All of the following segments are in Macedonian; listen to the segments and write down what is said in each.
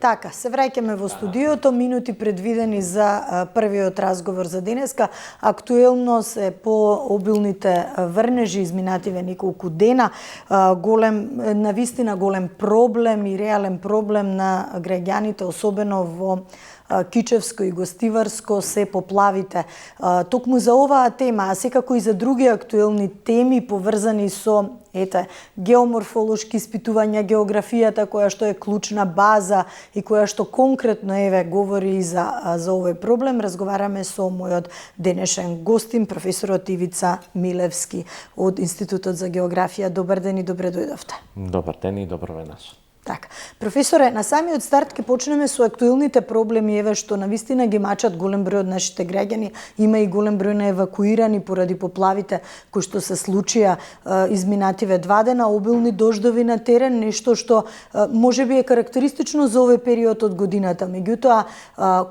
Така, се враќаме во студиото, минути предвидени за првиот разговор за денеска. Актуелно се по обилните врнежи изминативе неколку дена. Навистина голем проблем и реален проблем на граѓаните, особено во Кичевско и Гостиварско, се поплавите. Токму за оваа тема, а секако и за други актуелни теми поврзани со геоморфолошки испитувања, географијата која што е клучна база и која што конкретно говори за овој проблем, разговараме со мојот денешен гостин, професорот Ивица Милевски од Институтот за географија. Добар ден и добре дојдовте. Добар ден и добро вечер. Така. Професоре, на самиот старт ќе почнеме со актуелните проблеми, што навистина ги мачат голем број од нашите граѓани. Има и голем број на евакуирани поради поплавите кои што се случија изминативе 2 дена, обилни дождови на терен, нешто што можеби е карактеристично за овој период од годината. Меѓутоа,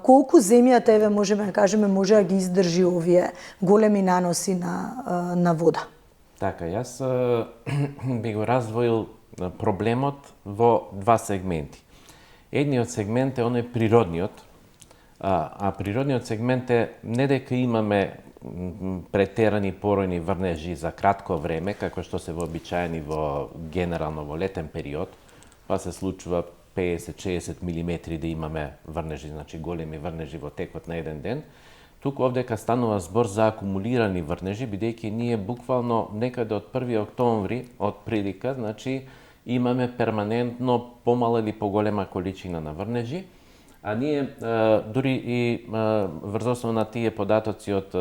колку земјата можеме да кажеме може да ги издржи овие големи наноси на вода? Така, јас би го раздвоил проблемот во два сегменти. Едниот сегмент е оној природниот, а природниот сегмент е не дека имаме претерани поројни врнежи за кратко време, како што се вообичаени генерално во летен период, па се случува 50-60 милиметри да имаме врнежи, значи големи врнежи во текот на еден ден. Туку овдека станува збор за акумулирани врнежи, бидејќи ние буквално некаде од 1 октомври од прилика, значи имаме перманентно помала или поголема количина на врнежи, а ние дури и врз основа на тие податоци од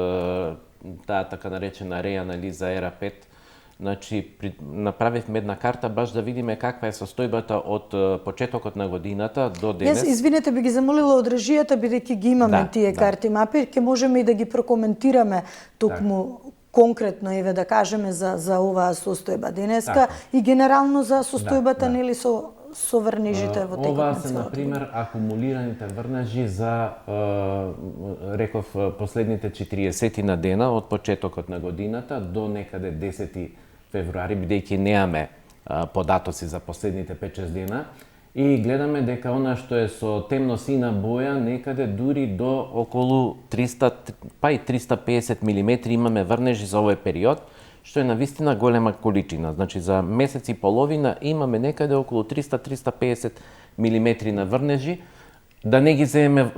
таа така наречена реанализа ERA5, значи направивме една карта баш да видиме каква е состојбата од почетокот на годината до денес. Јас, извинете, би ги замолила од режијата, бидејќи ги имаме тие карти мапи, ќе можеме и да ги прокоментираме токму конкретно да кажеме за оваа состојба денеска и генерално за состојбата нели со врнежите во текот на целото. Ова се на пример акумулираните врнежи за реков последните 40 на дена од почетокот на годината до некаде 10 февруари, бидејќи немаме податоци за последните 5-6 дена. И гледаме дека она што е со темно-сина боја, некаде дури до околу 300, па и 350 милиметри имаме врнежи за овој период, што е навистина голема количина. Значи за месец и половина имаме некаде околу 300-350 милиметри на врнежи. Да не ги земеме,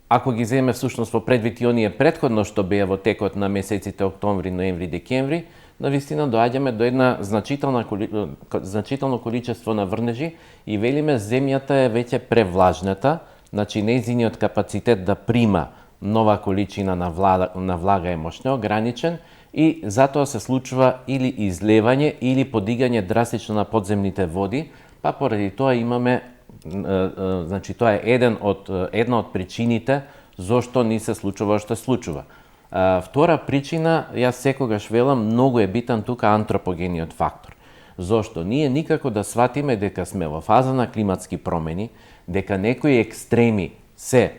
ако ги земеме всушност во предвид и оние претходно што беа во текот на месеците октомври, ноември, декември, навистина доаѓаме до една значително количество на врнежи и велиме земјата е веќе превлажната, значи нејзиниот капацитет да прима нова количина на влага е мощно ограничен и затоа се случува или излевање или подигање драстично на подземните води, па поради тоа имаме, значи тоа е една од причините зошто ни се случува што се случува. Втора причина, јас секогаш велам, многу е битен тука антропогениот фактор. Зошто? Ние никако да сватиме дека сме во фаза на климатски промени, дека некои екстреми се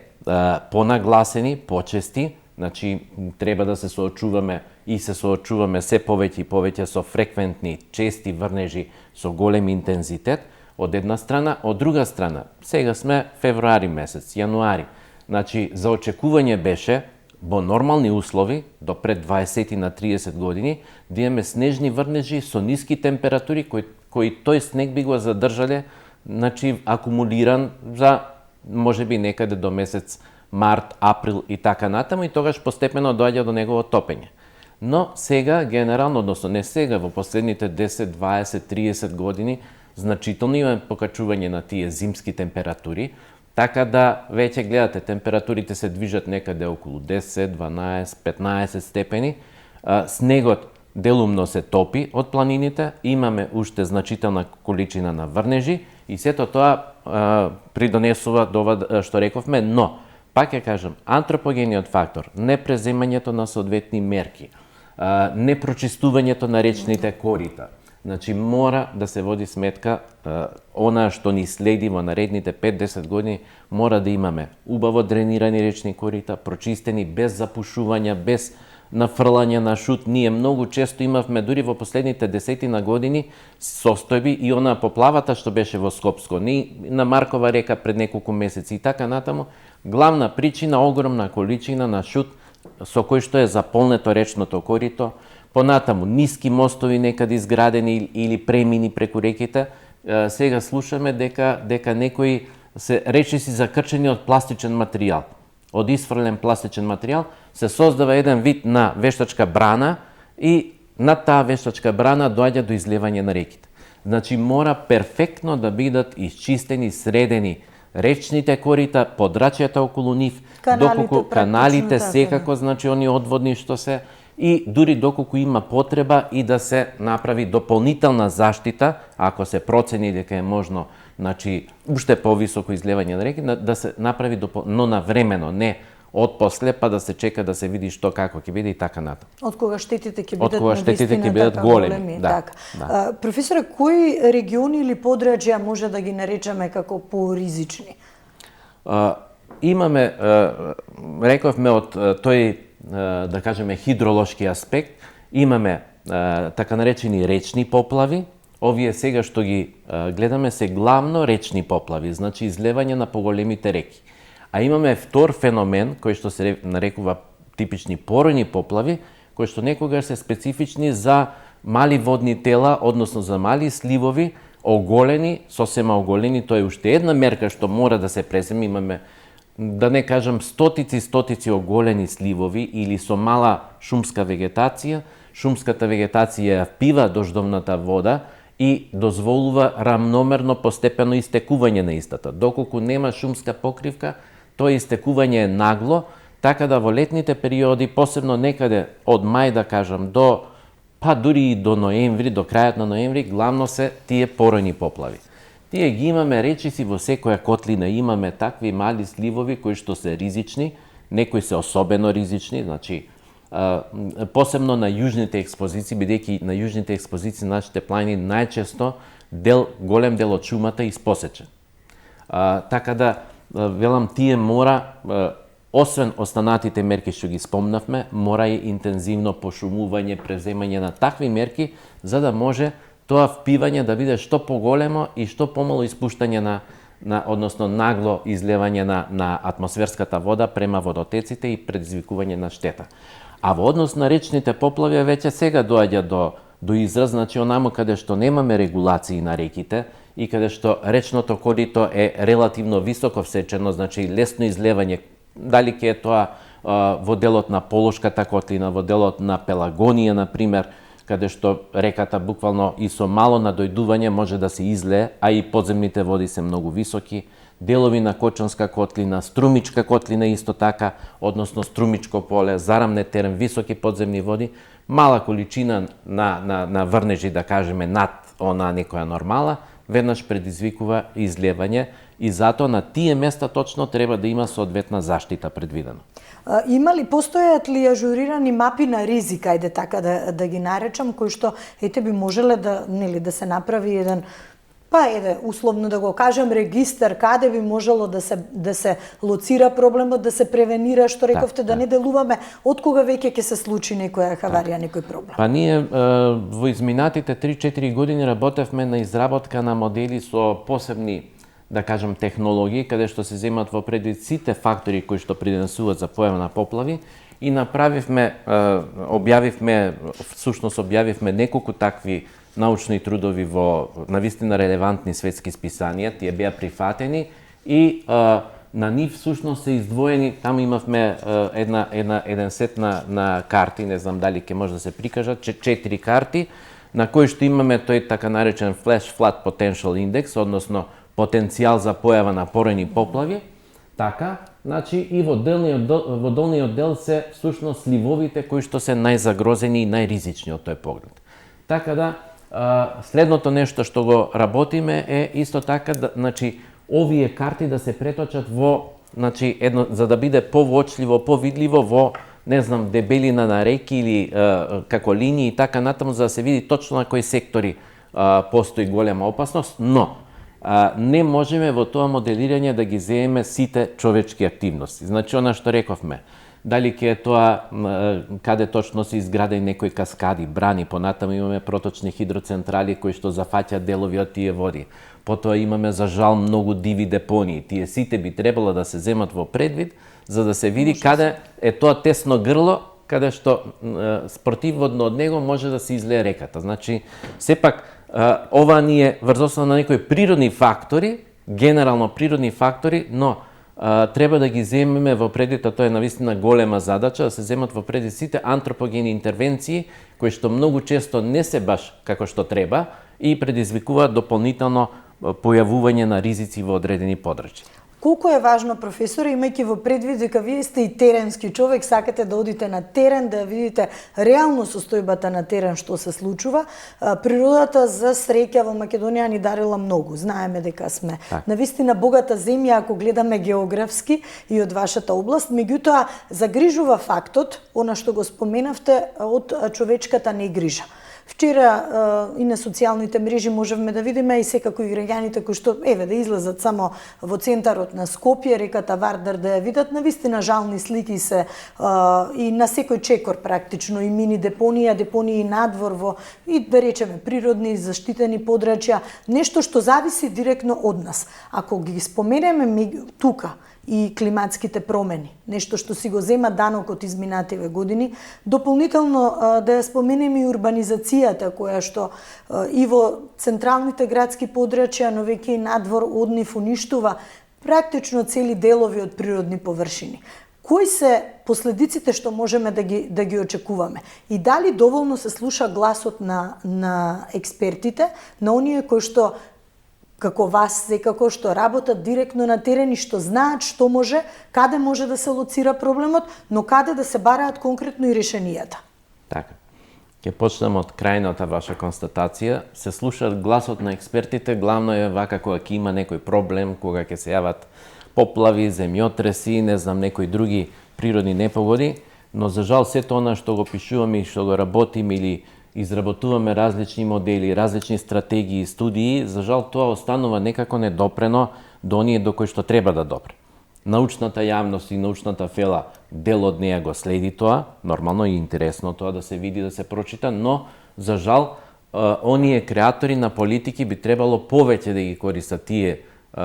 понагласени, почести, значи треба да се соочуваме и се соочуваме се повеќе и повеќе со фреквентни, чести врнежи со голем интензитет, од една страна, од друга страна, сега сме февруари месец, јануари. Значи, за очекување беше во нормални услови, до пред 20 на 30 години, да имаме снежни врнежи со ниски температури, кои тој снег би го задржале, значи, акумулиран за, можеби, некаде до месец март, април и така натаму, и тогаш постепено доаѓа до негово топење. Но сега, генерално, односно не сега, во последните 10, 20, 30 години, значително имаме покачување на тие зимски температури, така да веќе гледате, температурите се движат некаде околу 10, 12, 15 степени. Снегот делумно се топи од планините, имаме уште значителна количина на врнежи и сето тоа придонесува до ова што рековме, но, пак ќе кажам, антропогениот фактор, непреземањето на соодветни мерки, непрочистувањето на речните корита, значи, мора да се води сметка, она што ни следи во наредните 5-10 години, мора да имаме убаво дренирани речни корита, прочистени без запушувања, без на фрлање на шут. Ние многу често имавме, дури во последните 10 години, состојби и она поплавата што беше во Скопско, на Маркова река пред неколку месеци и така натаму. Главна причина, огромна количина на шут со кој што е заполнето речното корито, понатаму ниски мостови некаде изградени или премини преку реките. Сега слушаме дека некои се речиси закрчени од пластичен материјал, од исфрлен пластичен материјал, се создава еден вид на вештачка брана и над таа вештачка брана доаѓа до излевање на реките. Значи мора перфектно да бидат исчистени, средени речните корита, подрачјата околу нив, доколку каналите секако, значи они одводни што се, и дури доколку има потреба и да се направи дополнителна заштита, ако се процени дека е можно, значи уште повисоко излевање на реки, да се направи но навремено, не отпосле, па да се чека да се види што како ќе биде и така натаму. Од кога штетите ќе бидат големи. Да. Професоре, кои региони или подрачја може да ги наречеме како поризични? Имаме, рековме од тој, да кажеме, хидролошки аспект, имаме така наречени речни поплави. Овие сега што ги гледаме се главно речни поплави, значи излевање на поголемите реки. А имаме втор феномен, кој што се нарекува типични поројни поплави, кои што некогаш се специфични за мали водни тела, односно за мали сливови, оголени, сосема оголени. Тоа е уште една мерка што мора да се преземе. Имаме, да не кажам, стотици оголени сливови или со мала шумска вегетација. Шумската вегетација впива дождовната вода и дозволува рамномерно постепено истекување на истата. Доколку нема шумска покривка, тоа истекување е нагло, така да во летните периоди, посебно некаде од мај, да кажам, па дури и до ноември, до крајот на ноември, главно се тие поројни поплави. Тие ги имаме речиси во секоја котлина, имаме такви мали сливови кои што се ризични, некои се особено ризични, значи посебно на јужните експозиции, бидејќи на јужните експозиции нашите планини најчесто голем дел од шумата е испосечен. Така да, велам, тие мора, освен останатите мерки што ги спомнавме, мора и интензивно пошумување, преземање на такви мерки, за да може тоа впивање да биде што поголемо и што помало испуштање односно нагло излевање на атмосферската вода према водотеците и предизвикување на штета. А во однос на речните поплави веќе сега доаѓа до израз, значи онаму каде што немаме регулации на реките и каде што речното корито е релативно високо всечено, значи лесно излевање, дали ќе е тоа во делот на Полошката котлина, во делот на Пелагонија, например, каде што реката буквално и со мало надојдување може да се излее, а и подземните води се многу високи, делови на Кочанска котлина, Струмичка котлина исто така, односно Струмичко поле, Зарамне терен, високи подземни води, мала количина на врнежи, да кажеме, над она некоја нормала, веднаш предизвикува излевање и затоа на тие места точно треба да има соодветна заштита предвидена. Постојат ли ажурирани мапи на ризик, ајде така да ги наречам, кои што би можеле да се направи еден, условно да го кажем, регистар каде би можело да се лоцира проблемот, да се превенира, што рековте, да не делуваме од кога веќе ќе се случи некоја хаварија, некој проблем. Па ние во изминатите 3-4 години работевме на изработка на модели со посебни, да кажем, технологии, каде што се земат во предвид сите фактори кои што придонесуваат за појава на поплави и објавивме неколку такви научни трудови во навистина релевантни светски списанија, тие беа прифатени и на нив всушност се издвоени, таму имавме еден сет на карти, не знам дали ќе може да се прикажат, 4 карти, на кои што имаме тој така наречен Flash Flood Potential Index, односно потенцијал за појава на поројни поплави, така, значи и во долниот дел се всушност сливовите кои што се најзагрозени и најризични од тој поглед. Така да, следното нешто што го работиме е исто така, значи, овие карти да се преточат во, значи, за да биде повоочливо, повидливо во, не знам, дебелина на реки или како линии и така натаму, за да се види точно на кои сектори постои голема опасност, но не можеме во тоа моделирање да ги земеме сите човечки активности. Значи, она што рековме, дали ќе е тоа каде точно се изградени некои каскади, брани, понатаму имаме проточни хидроцентрали кои што зафаќаат делови од тие води. Потоа имаме за жал многу диви депонии. Тие сите би требало да се земат во предвид за да се види каде е тоа тесно грло каде што спротивно од него може да се излее реката. Значи, сепак ова ни е врз основа на некои природни фактори, генерално природни фактори, но треба да ги земеме во предвид, а тоа е навистина голема задача, да се земат во предвид сите антропогени интервенции, кои што многу често не се баш како што треба и предизвикуваат дополнително појавување на ризици во одредени подрачја. Колку е важно, професоре, имајќи во предвид дека вие сте и теренски човек, сакате да одите на терен, да видите реално состојбата на терен што се случува, природата за среќа во Македонија ни дарила многу. Знаеме дека сме навистина богата земја ако гледаме географски и од вашата област, меѓутоа загрижува фактот, она што го споменавте, од човечката негрижа. Вчера и на социјалните мрежи можевме да видиме и секако и граѓаните кои што да излезат само во центарот на Скопје, реката Вардар да ја видат, навистина жални слики се и на секој чекор практично, и мини депонии надвор во и да речеме природни заштитени подрачја, нешто што зависи директно од нас. Ако ги споменеме тука и климатските промени, нешто што си го зема данок од изминативе години, дополнително да ја споменеме и урбанизацијата која што и во централните градски подрачја, но веќе и надвор однив уништува практично цели делови од природни површини. Кои се последиците што можеме да ги очекуваме? И дали доволно се слуша гласот на експертите, на оние кои што како вас секако што работат директно на терен и што знаат што може, каде може да се лоцира проблемот, но каде да се бараат конкретно и решенијата. Така. Ќе почнем од крајната ваша констатација. Се слушаат гласот на експертите, главно е вака кога ќе има некој проблем, кога ќе се јават поплави, земјотреси, не знам, некои други природни непогоди, но за жал сето она што го пишуваме и што го работиме или изработуваме различни модели, различни стратегии, студии, за жал тоа останува некако недопрено до оние до кои што треба да допре. Научната јавност и научната фела дел од неја го следи тоа, нормално и интересно тоа да се види, да се прочита, но за жал оние креатори на политики би требало повеќе да ги користат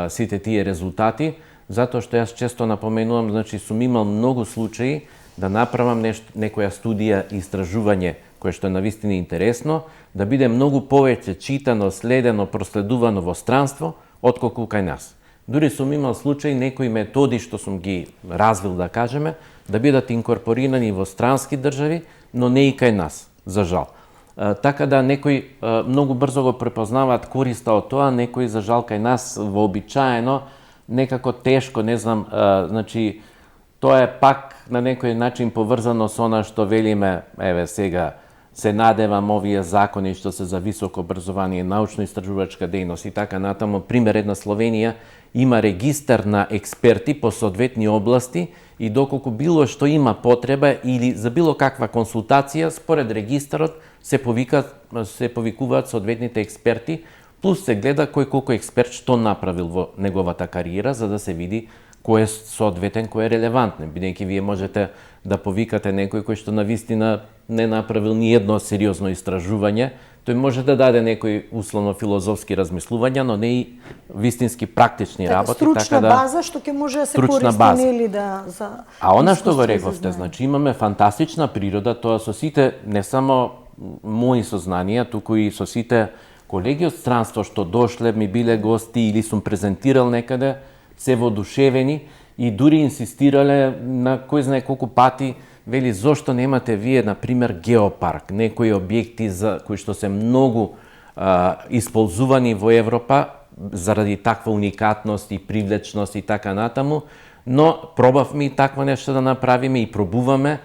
сите тие резултати, затоа што јас често напоменувам, значи сум имал многу случаи да направам некоја студија и истражување кое што е навистина интересно, да биде многу повеќе читано, следено, проследувано во странство, отколку кај нас. Дури сум имал случаи некои методи што сум ги развил, да кажеме, да бидат инкорпорирани во странски држави, но не и кај нас, за жал. Така да некои многу брзо го препознаваат користа од тоа, некои за жал кај нас вообичаено, некако тешко, не знам, значи, тоа е пак на некој начин поврзано со она што велиме, сега, се надевам овие закони што се за високо образование, научно-истражувачка дејност и така натаму. Пример, една Словенија има регистар на експерти по соодветни области и доколку било што има потреба или за било каква консултација, според регистарот се повикуваат соодветните експерти, плюс се гледа кој колку експерт што направил во неговата кариера, за да се види кој е соодветен, кој е релевантен. Бидејќи вие можете да повикате некој кој што навистина не направил ни едно сериозно истражување, тој може да даде некои условно филозофски размислувања, но не и вистински практични работи, стручна база што ќе може да се користи нели за. А она што го рековте, значи имаме фантастична природа, тоа со сите не само мои сознанија, туку и со сите колеги од странство што дошле, ми биле гости или сум презентирал некаде, се воодушевени и дури инсистирале на кој знае колку пати, вели зошто немате вие, на пример, геопарк, некои објекти кои што се многу исползувани во Европа заради таква уникатност и привлечност и така натаму, но пробавме и таква нешто да направиме и пробуваме.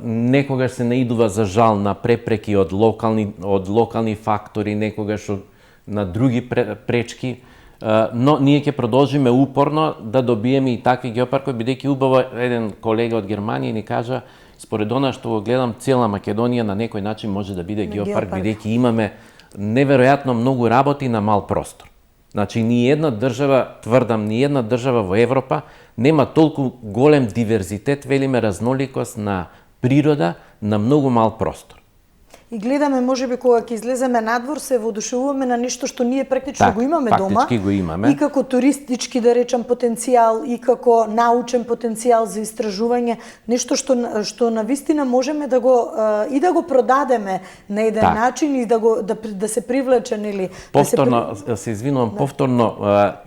Некогаш се наидува за жал на препреки од локални фактори, некогаш на други пречки, но ние ќе продолжиме упорно да добиеме и такви геопаркови, бидејќи убаво еден колега од Германија ни кажа, според она што го гледам, цела Македонија на некој начин може да биде геопарк, бидејќи имаме неверојатно многу работи на мал простор. Значи, ни една држава, тврдам, ни една држава во Европа нема толку голем диверзитет, велиме разноликост на природа на многу мал простор. И гледаме, можеби кога ќе излеземе надвор, се воодушевуваме на нешто што ние практично го имаме дома. Го имаме. И како туристички, да речам, потенцијал, и како научен потенцијал за истражување, нешто што навистина можеме да го продадеме на еден начин и да се привлече, нели? Повторно, се извинувам, повторно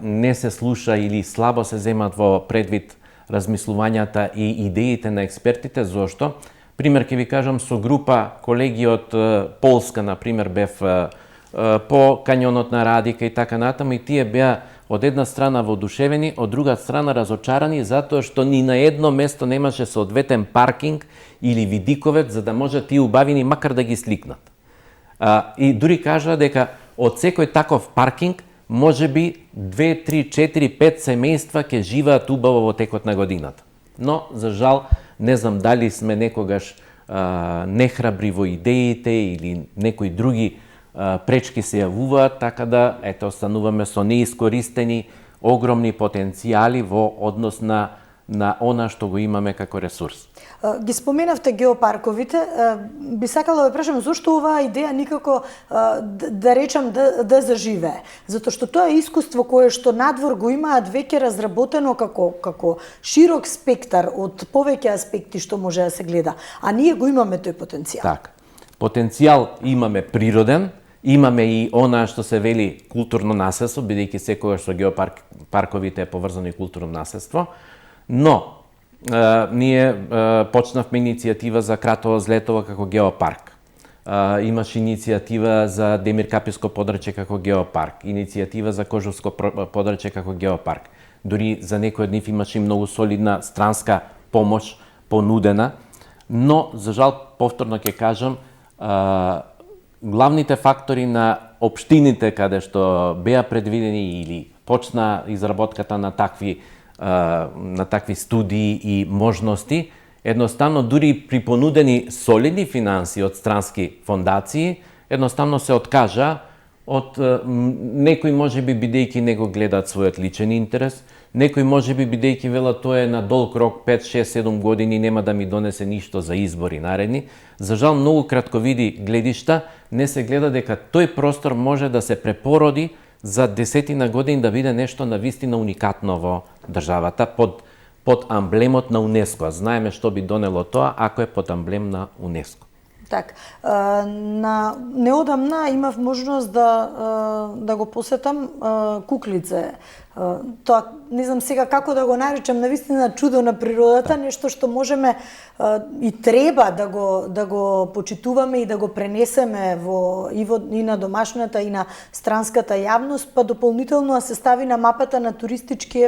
не се слуша или слабо се земат во предвид размислувањата и идеите на експертите. Зошто? Пример ќе ви кажам, со група колеги од Полска, например, бев по кањонот на Радика и така натаму, и тие беа од една страна воодушевени, од друга страна разочарани, затоа што ни на едно место немаше соодветен паркинг или видиковец за да може тие убавини макар да ги сликнат. И дури кажа дека од секој таков паркинг може би 2, 3, 4, 5 семејства ќе живеат убаво во текот на годината. Но, за жал, не знам дали сме некогаш нехрабри во идеите или некои други пречки се јавуваат, така да остануваме со неискористени огромни потенцијали во однос на она што го имаме како ресурс. Ги споменавте геопарковите, би сакала да прашам зошто оваа идеја никако да речам да заживее. Затоа што тоа е искуство кое што надвор го имаат веќе разработено како широк спектар од повеќе аспекти што може да се гледа, а ние го имаме тој потенцијал. Така. Потенцијал имаме природен, имаме и она што се вели културно наследство, бидејќи секогаш со геопарковите е поврзано и културно наследство, но ние почнавме иницијатива за Кратово Злетово како геопарк. Имаше иницијатива за Демир Каписко подрачје како геопарк, иницијатива за Кожовско подрачје како геопарк. Дури за некој од нив имаше многу солидна странска помош понудена, но за жал повторно ќе кажам, главните фактори на општините каде што беа предвидени или почна изработката на такви студии и можности, едноставно дури при понудени солидни финанси од странски фондации, едноставно се откажа од некои можеби бидејќи не го гледаат својот личен интерес, некои можеби бидејќи велат тоа е на долг рок 5, 6, 7 години нема да ми донесе ништо за избори наредни. За жал многу кратковиди гледишта не се гледа дека тој простор може да се препороди за десетина години да биде нешто навистина уникатно во државата под амблемот на УНЕСКО. Знаеме што би донело тоа ако е под амблем на УНЕСКО. Так, неодамна имав можност да го посетам Куклице. Тоа, не знам сега како да го наречам, навистина чудо на природата, нешто што можеме и треба да го почитуваме и да го пренесеме и на домашната и на странската јавност, па дополнително да се стави на мапата на туристички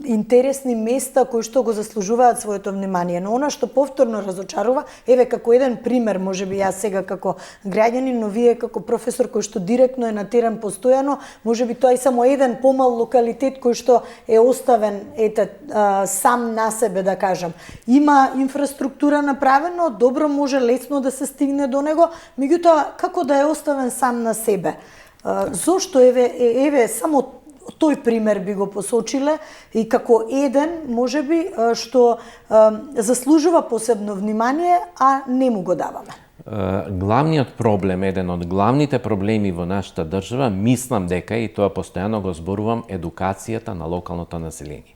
интересни места кои што го заслужуваат своето внимание. Но она што повторно разочарува, како еден пример, можеби јас сега како граѓанин, но вие како професор кој што директно е на терен постојано, можеби тоа е само еден помал локалитет кој што е оставен сам на себе, да кажам. Има инфраструктура направено, добро може лесно да се стигне до него, меѓутоа како да е оставен сам на себе? Зошто само тој пример би го посочиле и како еден можеби што заслужува посебно внимание, а не му го даваме? Главниот проблем, еден од главните проблеми во нашата држава, мислам дека, и тоа постојано го зборувам, едукацијата на локалното население.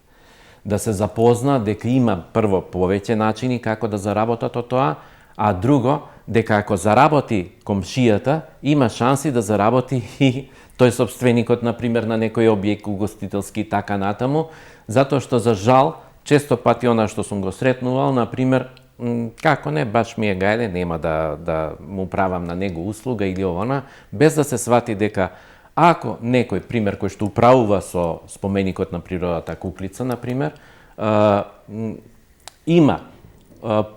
Да се запозна дека има прво повеќе начини како да заработат од тоа, а друго, дека ако заработи комшијата, има шанси да заработи и тој собственикот, например, на некој објект угостителски и така натаму, затоа што за жал, често пати она што сум го сретнувал, например, како не, баш ми е гајле, нема да му правам на него услуга или овона, без да се свати дека ако некој, пример, кој што управува со споменикот на природата Куклица, например, има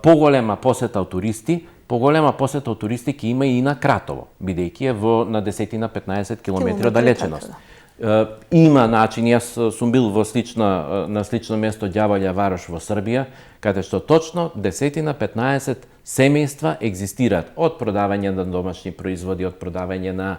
поголема посета од туристи, поголема посета од туристи ќе има и на Кратово, бидејќи е на 10-15 километри оддалеченост. Има начин, јас сум бил на слично место Ѓаволја Варош во Србија, каде што точно 10-15 семејства екзистираат од продавање на домашни производи, од продавање на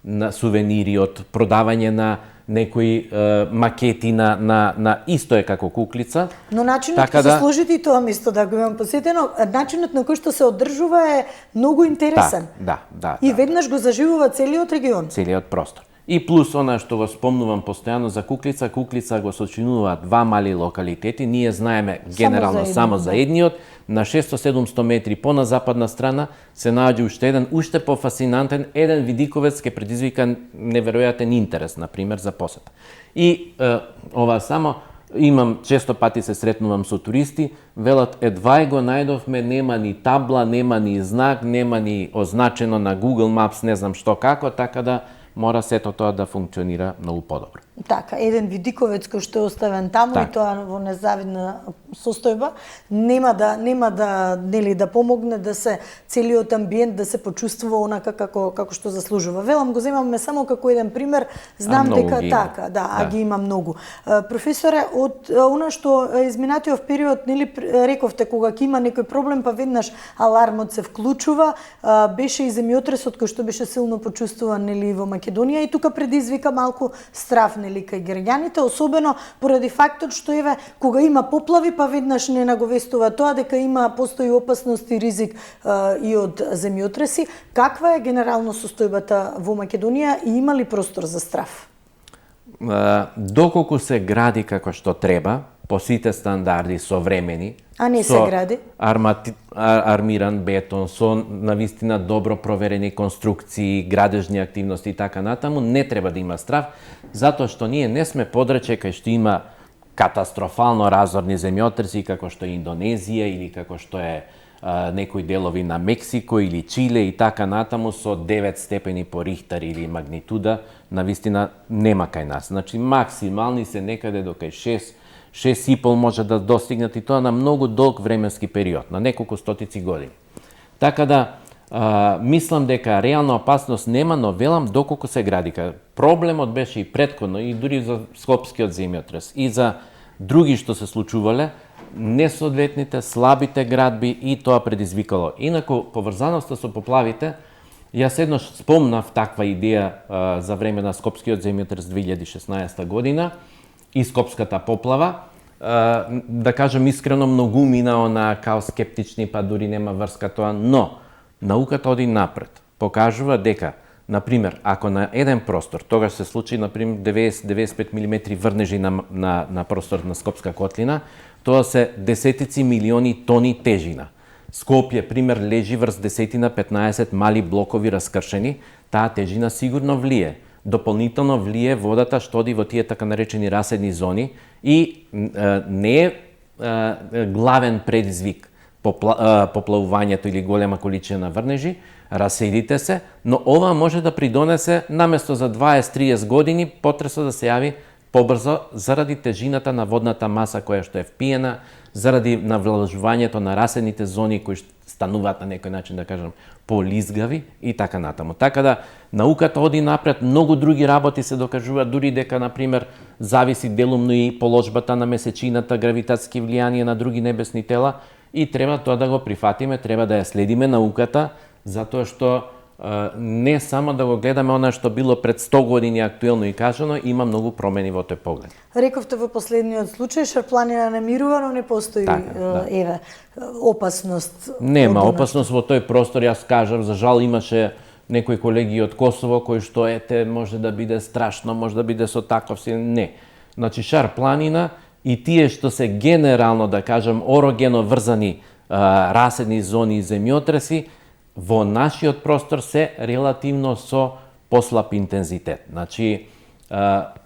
на сувенири, од продавање на некои макети на исто е како куклица. Но начинот така што се сложите и тоа место да го имам посетено, начинот на кој што се одржува е многу интересен. Да. И веднаш го заживува целиот регион. Целиот простор. И плюс она што го спомнувам постојано за куклица, куклица го сочинуваат два мали локалитети, ние знаеме генерално само за едниот, на 600-700 метри по на западна страна се наоѓа уште еден, уште пофасинантен, еден видиковец ке предизвика неверојатен интерес, например, за посета. И ова само, имам, често пати се сретнувам со туристи, велат, едва го најдовме, нема ни табла, нема ни знак, нема ни означено на Google Maps, не знам што како, така да мора сето тоа да функционира многу подобро. Така, еден видиковец кој што е оставен таму и тоа во незавидна состојба, нема да нели да помогне да се целиот амбиент да се почувствува онака како што заслужува. Велам го земаме само како еден пример, знам дека така, ги има многу. Професоре, од она што изминатиот период нели рековте кога ќе има некој проблем па веднаш алармот се вклучува, беше и земјотресот кој што беше силно почувствуван нели во Македонија и тука предизвика малку страф нели кај граѓаните, особено поради фактот што еве кога има поплави па веднаш не наговестува тоа дека постои опасност и ризик и од земјотреси. Каква е генерално состојбата во Македонија и има ли простор за страф? Доколку се гради како што треба, по сите стандарди современи, а не се гради? Армиран бетон, со навистина добро проверени конструкции, градежни активности и така натаму, не треба да има страф, затоа што ние не сме подрече кај што има катастрофално разорни земјотреси, како што е Индонезија или како што е некои делови на Мексико или Чиле и така натаму со 9 степени по Рихтер или магнитуда, навистина нема кај нас. Значи максимални се некаде до кај 6,5 може да достигнат и тоа на многу долг временски период, на неколку стотици години. Така да, мислам дека реална опасност нема, но велам доколку се гради. Проблемот беше и претходно, и дури за Скопскиот земјотрес, и за други што се случувале, несоодветните, слабите градби и тоа предизвикало. Инаку, поврзаноста со поплавите, јас еднош спомнав таква идеја за време на Скопскиот земјотрес 2016 година, и Скопската поплава, да кажем искрено, многу минао на као скептични, па дури нема врска тоа, но науката оди напред. Покажува дека, например, ако на еден простор, тогаш се случи, например, 90-95 мм врнежи на простор на Скопска котлина, тоа се десетици милиони тони тежина. Скопје, пример, лежи врз 10-15 мали блокови раскршени, таа тежина сигурно влие. Дополнително влие водата што оди во тие така наречени раседни зони и не е главен предизвик поплавувањето или голема количина врнежи, раседите се, но ова може да придонесе наместо за 20-30 години потресот да се јави побрзо заради тежината на водната маса која што е впиена, заради навлажувањето на раседните зони кои стануваат на некој начин, да кажам, полизгави и така натаму. Така да, науката оди напред, многу други работи се докажуваат, дури дека, например, зависи делумно и положбата на месечината, гравитатски влијанија на други небесни тела и треба тоа да го прифатиме, треба да ја следиме науката, затоа што не само да го гледаме она што било пред 100 години актуелно и кажано, има многу промени во тој поглед. Рековте во последниот случај, Шарпланина не мирува, но не постои опасност. Нема опасност во тој простор, јас кажав, за жал имаше некои колеги од Косово кои што може да биде страшно, може да биде со таков си, не. Значи Шарпланина и тие што се генерално, да кажам, орогено врзани раседни зони и земјотреси, во нашиот простор се релативно со послаб интензитет. Значи,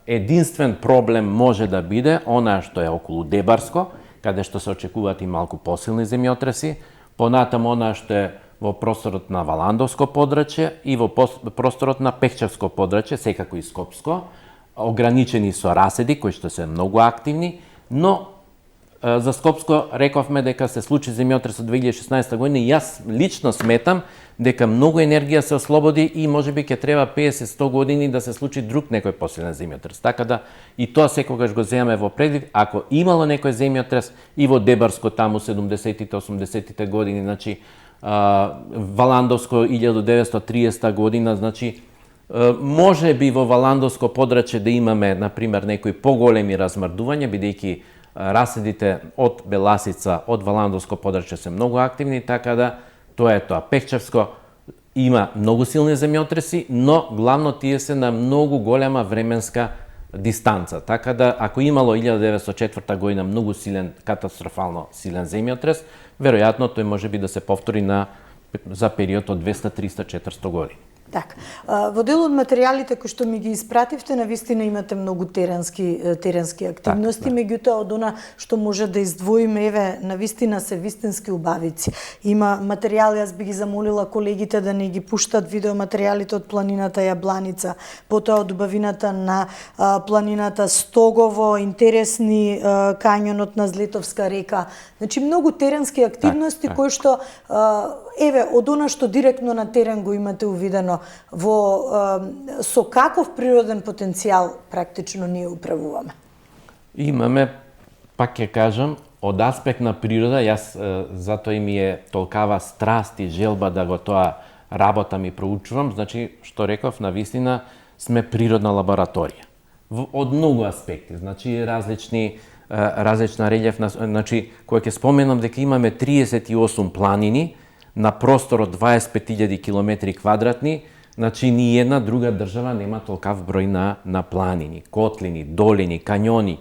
единствен проблем може да биде она што е околу Дебарско, каде што се очекуваат и малку посилни земјотреси, понатаму она што е во просторот на Валандовско подрачје и во просторот на Пехчевско подрачје, секако и Скопско, ограничени со раседи кои што се многу активни, но за Скопско рековме дека се случи земјотрес од 2016 година и јас лично сметам дека многу енергија се ослободи и можеби ќе треба 50-100 години да се случи друг некој посилен земјотрес. Така да и тоа секогаш го земаме во предвид. Ако имало некој земјотрес и во Дебарско таму 70-тите, 80-тите години, значи Валандовско 1930 година, значи Може би во Валандовско подрачје да имаме, например, некои поголеми размрдувања, бидејќи раседите од Беласица, од Валандовско подрачје се многу активни, така да тоа е тоа. Пехчевско има многу силни земјотреси, но главно тие се на многу голема временска дистанца. Така да, ако имало 1904 година многу силен, катастрофално силен земјотрес, веројатно тој може би да се повтори за период од 200, 300, 400 години. Така. Во дел од материјалите кои што ми ги испративте, навистина имате многу теренски активности, меѓутоа од она што може да издвоиме, еве, навистина се вистински убавици. Има материјали, јас би ги замолила колегите да не ги пуштат видеоматеријалите од планината Јабланица, потоа од убавината на планината Стогово, интересни кањонот на Злетовска река. Значи, многу теренски активности кои што, еве, од она што директно на терен го имате увидено, со каков природен потенцијал практично ние управуваме? Имаме, пак ќе кажам, од аспект на природа, јас затоа и ми е толкава страст и желба да го тоа работам и проучувам, значи, што реков, навистина сме природна лабораторија. Од многу аспекти, значи, различна релјефна, значи, која ќе споменам дека имаме 38 планини на простор од 25.000 километри квадратни, значи ни една друга држава нема толкав број на планини, котлини, долини, кањони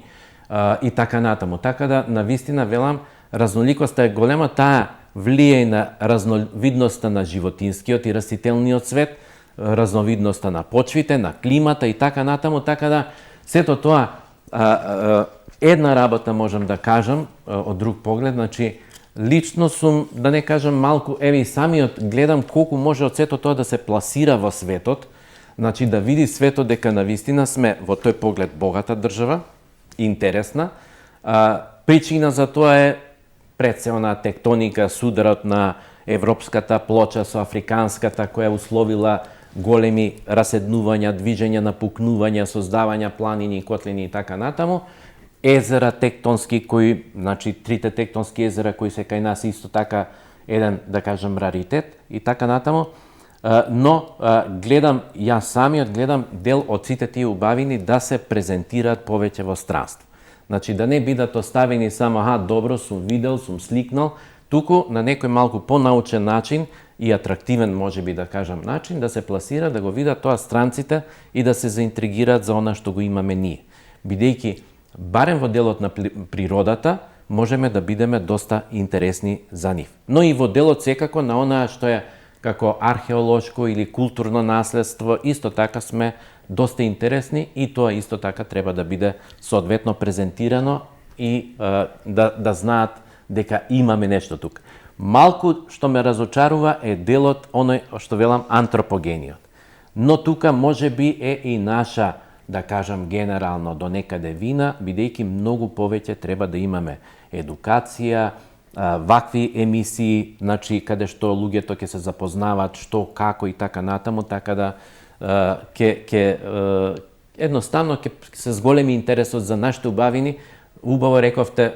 и така натаму. Така да, навистина, велам, разноликоста е голема, таа влијае на разновидноста на животинскиот и растителниот свет, разновидноста на почвите, на климата и така натаму, така да сето тоа една работа можам да кажам од друг поглед, значи лично сум, да не кажам малку, еве и самиот гледам колку може од сето тоа да се пласира во светот, значи да види светот дека навистина сме во тој поглед богата држава, интересна. Причина за тоа е пред се она тектоника, сударот на европската плоча со африканската, која условила големи раседнувања, движења, напукнувања, создавања планини, котлини и така натаму. Езера тектонски кои, значи трите тектонски езера кои се кај нас исто така еден, да кажем, раритет и така натаму. Но гледам, јас самиот гледам дел од сите тие убавини да се презентираат повеќе во странство. Значи да не бидат оставени само, добро, сум видел, сум сликнал, туку на некој малку понаучен начин и атрактивен, може би да кажам, начин, да се пласира, да го видат тоа странците и да се заинтригираат за она што го имаме ние. Бидејќи барем во делот на природата, можеме да бидеме доста интересни за нив. Но и во делот секако на она што е како археолошко или културно наследство, исто така сме доста интересни и тоа исто така треба да биде соодветно презентирано и да знаат дека имаме нешто тука. Малку што ме разочарува е делот оној што велам антропогениот. Но тука може би е и наша, да кажам, генерално до некаде вина, бидејќи многу повеќе треба да имаме едукација, вакви емисии, значи каде што луѓето ќе се запознаваат што, како и така натаму, така да едноставно ќе се зголеми интересот за нашите убавини. Убаво рековте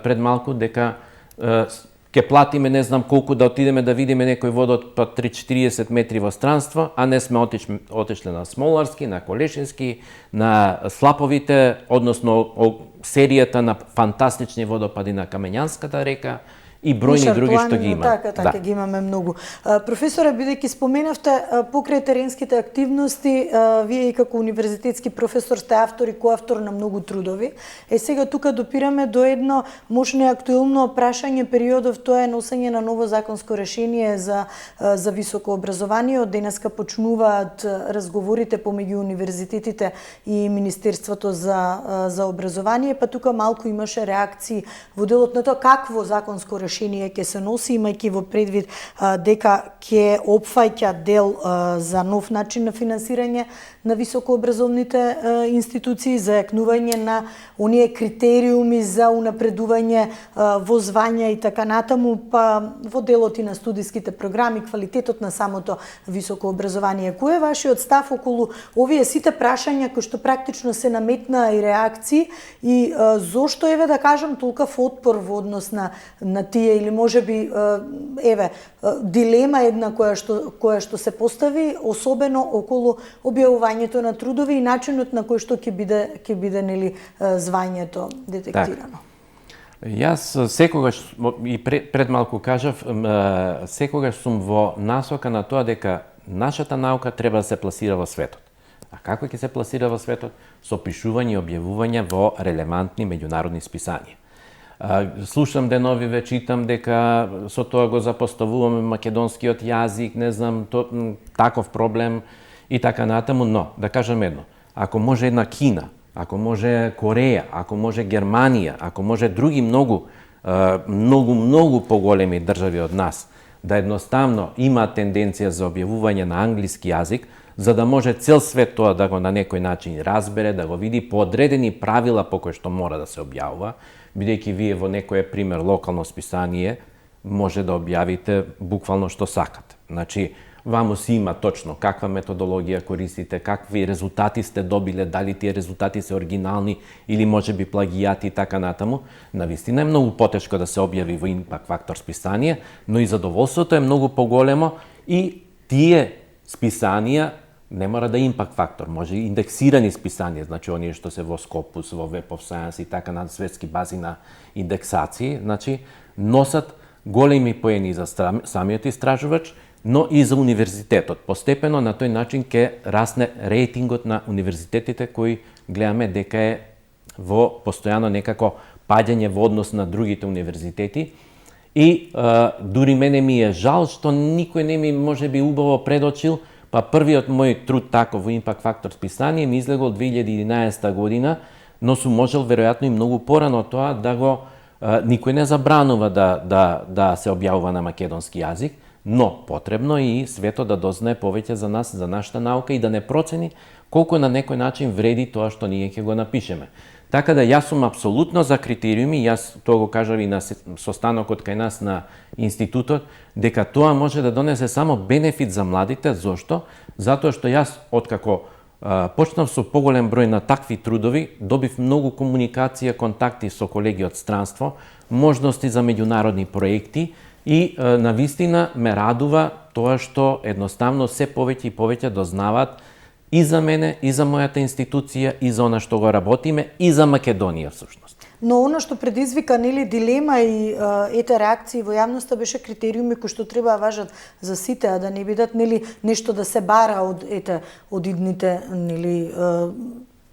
пред малку дека ќе платиме не знам колку да отидеме да видиме некој водот па 3-40 метри во странство, а не сме отишле на Смоларски, на Колешински, на Слаповите, односно серијата на фантастични водопади на Камењанската река и бројни други што ги има. Така ги имаме многу. Професоре, бидејќи споменавте покрај теренските активности, вие и како универзитетски професор сте автор и коавтор на многу трудови. Сега тука допираме до едно можно актуелно прашање периодов, тоа е носење на ново законско решение за високо образование. Од денеска почнуваат разговорите помеѓу универзитетите и Министерството за образование, па тука малку имаше реакции во делот на тоа какво законско решение ќе се носи, имајќи во предвид дека ќе опфаќа дел за нов начин на финансирање на високообразовните институции, за јакнување на оние критериуми за унапредување во звања и така натаму, па во делот и на студиските програми, квалитетот на самото високо образование. Кој е вашиот став околу овие сите прашања кои што практично се наметнаа и реакции и зошто, еве да кажам, толкав отпор во однос на тие тие или можеби дилема една која што се постави, особено околу објавувањето на трудови и начинот на кој што ќе биде нели звањето детектирано. Јас секогаш, и пред малку кажав, секогаш сум во насока на тоа дека нашата наука треба да се пласира во светот. А како ќе се пласира во светот? Со пишување и објавување во релевантни меѓународни списанија. Слушам деновиве, читам дека со тоа го запоставуваме македонскиот јазик, не знам, таков проблем и така натаму, но да кажам едно, ако може една Кина, ако може Кореја, ако може Германија, ако може други многу поголеми држави од нас, да едноставно има тенденција за објавување на англиски јазик, за да може цел свет тоа да го на некој начин разбере, да го види по одредени правила по кои што мора да се објавува, бидејќи вие во некое пример локално списание може да објавите буквално што сакате. Значи, ваму си има точно каква методологија користите, какви резултати сте добиле, дали тие резултати се оригинални или можеби плагијати и така натаму. Навистина е многу потешко да се објави во Impact Factor списание, но и задоволството е многу поголемо и тие списанија не мора да Impact Factor, може и индексирани списанија, значи оние што се во Scopus, во Web of Science и така на светски бази на индексации, значи носат големи поени за самиот истражувач, но и за универзитетот. Постепено на тој начин ќе расне рейтингот на универзитетите кои гледаме дека е во постојано некако паѓање во однос на другите универзитети. И дури мене ми е жал што никој не ми можеби убаво предочил, па првиот мој труд тако во Impact Factor списание ми излегол 2011 година, но сум можел веројатно и многу порано тоа да го никој не забранува да се објавува на македонски јазик, но потребно и светот да дознае повеќе за нас, за нашата наука и да не процени колку на некој начин вреди тоа што ние ќе го напишеме. Така да јас сум апсолутно за критериуми, јас тоа го кажав и на состанокот кај нас на институтот, дека тоа може да донесе само бенефит за младите. Зошто? Затоа што јас, откако почнав со поголем број на такви трудови, добив многу комуникација, контакти со колеги од странство, можности за меѓународни проекти и навистина ме радува тоа што едноставно се повеќе и повеќе дознаваат и за мене, и за мојата институција, и за она што го работиме, и за Македонија всушност. Но она што предизвика дилема и реакции во јавноста беше критериуми кои што треба да важат за сите, а да не бидат нешто да се бара од идните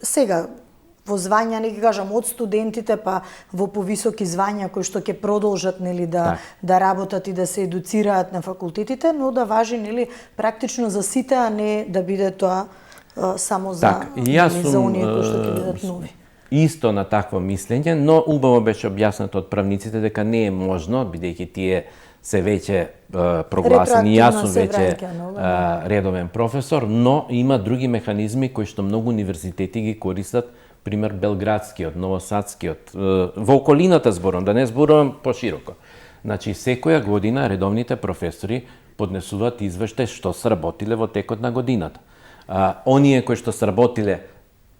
сега во звања, не ги кажам од студентите, па во повисоки звања кои што ќе продолжат да работат и да се едуцираат на факултетите, но да важи практично за сите, а не да биде тоа само за оние кои што ќе бидат нови. Исто на такво мислење, но убаво беше објаснато од правниците дека не е можно, бидејќи тие се веќе прогласени, јас сум веќе редовен професор, но има други механизми кои што многу универзитети ги користат, пример Белградскиот, Новосадскиот, во околината зборам, да не зборувам пошироко. Значи, секоја година редовните професори поднесуваат извештај што сработиле во текот на годината. Оние кои што сработиле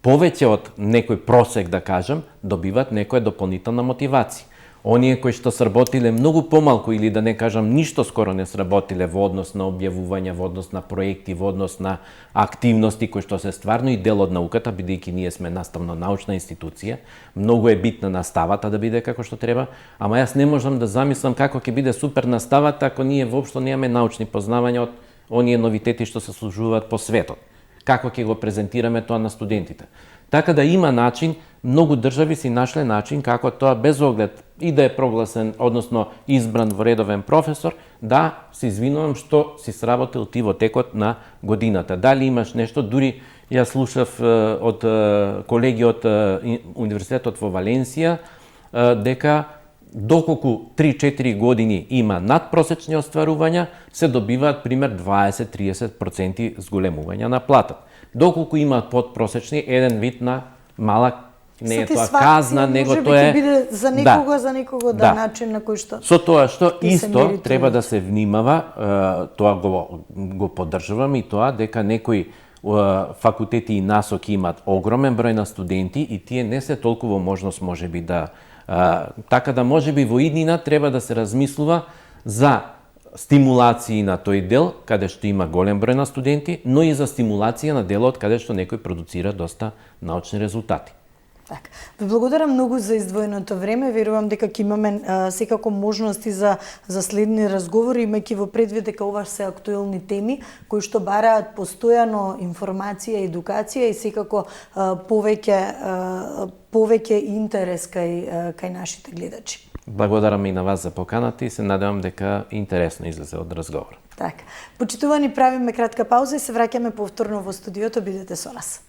повеќе од некој просек, да кажам, добиваат некоја дополнителна мотивација. Оние кои што сработиле многу помалку или да не кажам ништо скоро не сработиле во однос на објавување, во однос на проекти, во однос на активности кои што се стварно и дел од науката, бидејќи ние сме наставно-научна институција, многу е битна наставата да биде како што треба, ама јас не можам да замислам како ќе биде супер наставата ако ние воопшто немаме научни познавања од оние новитети што се служуваат по светот. Како ќе го презентираме тоа на студентите. Така да има начин, многу држави си нашле начин како тоа без оглед и да е прогласен, односно избран во редовен професор, да се извинувам што си сработил ти во текот на годината. Дали имаш нешто, дури јас слушав од колеги од Универзитетот во Валенсија дека доколку 3-4 години има надпросечни остварувања, се добиваат пример 20-30% зголемување на платата. Доколку имаат подпросечни, еден вид на малак, не е тоа казна, него тоа е... Може би ќе биде за некого начин на кој што... Со тоа што исто треба да се внимава, тоа го поддржувам и тоа дека некои факултети и насоки имаат огромен број на студенти и тие не се толку во можност можеби да Така да можеби во иднина треба да се размислува за стимулации на тој дел, каде што има голем број на студенти, но и за стимулација на делот каде што некој продуцира доста научни резултати. Така. Ви благодарам многу за издвоеното време. Верувам дека ќе имаме секако можности за следни разговори, имајќи во предвид дека ова се актуелни теми кои што бараат постојано информација, едукација и секако повеќе интерес кај нашите гледачи. Благодарам и на вас за поканата и се надевам дека интересно излезе од разговор. Така. Почитувани, правиме кратка пауза и се враќаме повторно во студиото. Бидете со нас.